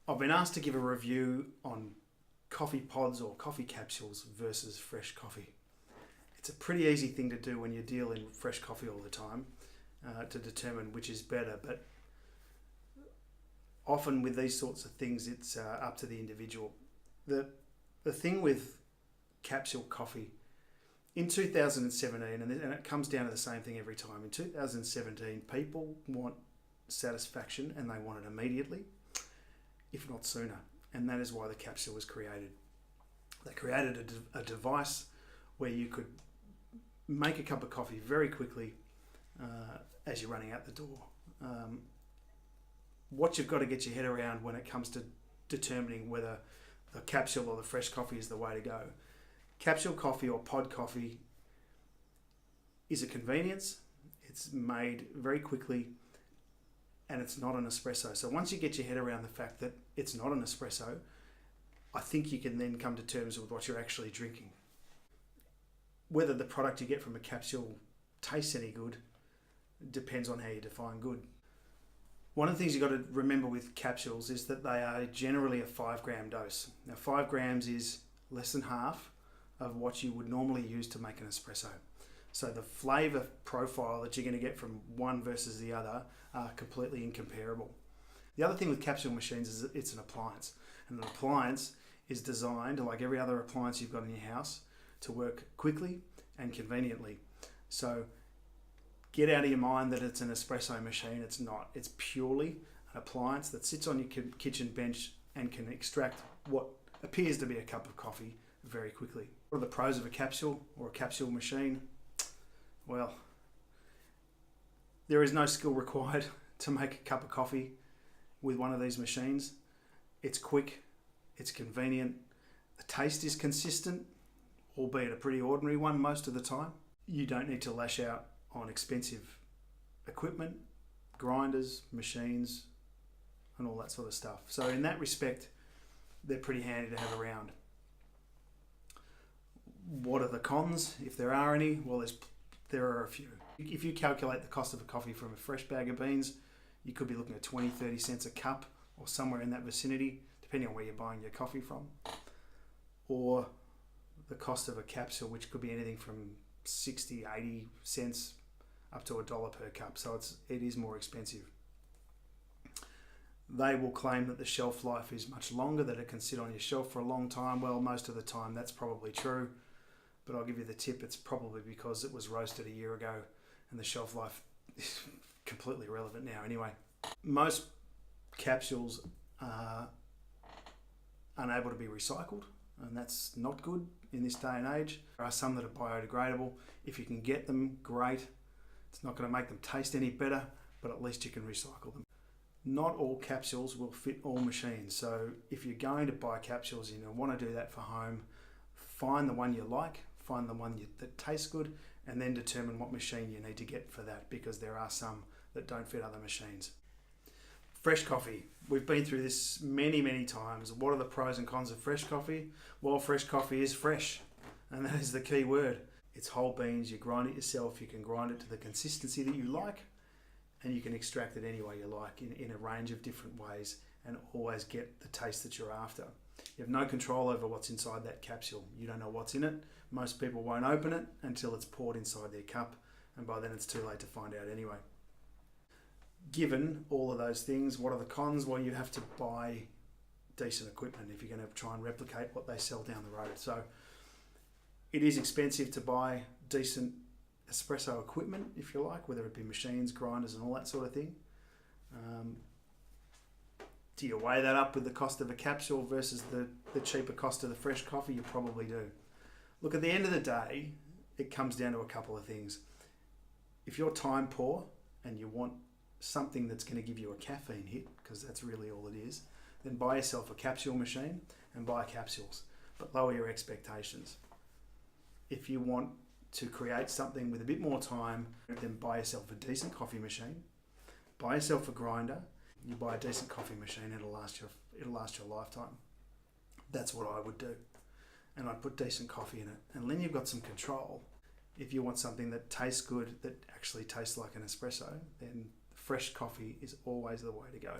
I've been asked to give a review on coffee pods or coffee capsules versus fresh coffee. It's a pretty easy thing to do when you deal in fresh coffee all the time to determine which is better, but often with these sorts of things it's up to the individual. The thing with capsule coffee, in 2017, and it comes down to the same thing every time, in 2017 people want satisfaction and they want it immediately, if not sooner, and that is why the capsule was created. They created a device where you could make a cup of coffee very quickly as you're running out the door. What you've got to get your head around when it comes to determining whether the capsule or the fresh coffee is the way to go. Capsule coffee or pod coffee is a convenience. It's made very quickly and it's not an espresso. So once you get your head around the fact that it's not an espresso, I think you can then come to terms with what you're actually drinking. Whether the product you get from a capsule tastes any good depends on how you define good. One of the things you've got to remember with capsules is that they are generally a 5 gram dose. Now 5 grams is less than half of what you would normally use to make an espresso. So the flavour profile that you're going to get from one versus the other are completely incomparable. The other thing with capsule machines is that it's an appliance. And an appliance is designed, like every other appliance you've got in your house, to work quickly and conveniently. So get out of your mind that it's an espresso machine. It's not. It's purely an appliance that sits on your kitchen bench and can extract what appears to be a cup of coffee very quickly. What are the pros of a capsule or a capsule machine? Well, there is no skill required to make a cup of coffee with one of these machines. It's quick, it's convenient, the taste is consistent, albeit a pretty ordinary one most of the time. You don't need to lash out on expensive equipment, grinders, machines, and all that sort of stuff. So in that respect, they're pretty handy to have around. What are the cons, if there are any? Well, there are a few. If you calculate the cost of a coffee from a fresh bag of beans, you could be looking at 20-30 cents a cup or somewhere in that vicinity, depending on where you're buying your coffee from. Or the cost of a capsule, which could be anything from 60-80 cents up to $1 per cup. So it is more expensive. They will claim that the shelf life is much longer, that it can sit on your shelf for a long time. Well, most of the time that's probably true, but I'll give you the tip, it's probably because it was roasted a year ago and the shelf life is completely irrelevant now anyway. Most capsules are unable to be recycled, and that's not good in this day and age. There are some that are biodegradable. If you can get them, great. It's not going to make them taste any better, but at least you can recycle them. Not all capsules will fit all machines, so if you're going to buy capsules and you want to do that for home, find the one you like, find the one that tastes good, and then determine what machine you need to get for that, because there are some that don't fit other machines. Fresh coffee. We've been through this many times. What are the pros and cons of fresh coffee? Well, fresh coffee is fresh, and that is the key word. It's whole beans, you grind it yourself, you can grind it to the consistency that you like, and you can extract it any way you like in a range of different ways and always get the taste that you're after. You have no control over what's inside that capsule. You don't know what's in it. Most people won't open it until it's poured inside their cup, and by then it's too late to find out anyway. Given all of those things, what are the cons? Well, you have to buy decent equipment if you're going to try and replicate what they sell down the road. So it is expensive to buy decent espresso equipment, if you like, whether it be machines, grinders, and all that sort of thing. Do you weigh that up with the cost of a capsule versus the cheaper cost of the fresh coffee? You probably do. Look, at the end of the day, it comes down to a couple of things. If you're time poor and you want something that's going to give you a caffeine hit, because that's really all it is, then buy yourself a capsule machine and buy capsules, but lower your expectations. If you want to create something with a bit more time, then buy yourself a decent coffee machine, buy yourself a grinder. You buy a decent coffee machine, it'll last your lifetime. That's what I would do. And I'd put decent coffee in it. And then you've got some control. if you want something that tastes good, that actually tastes like an espresso, then fresh coffee is always the way to go.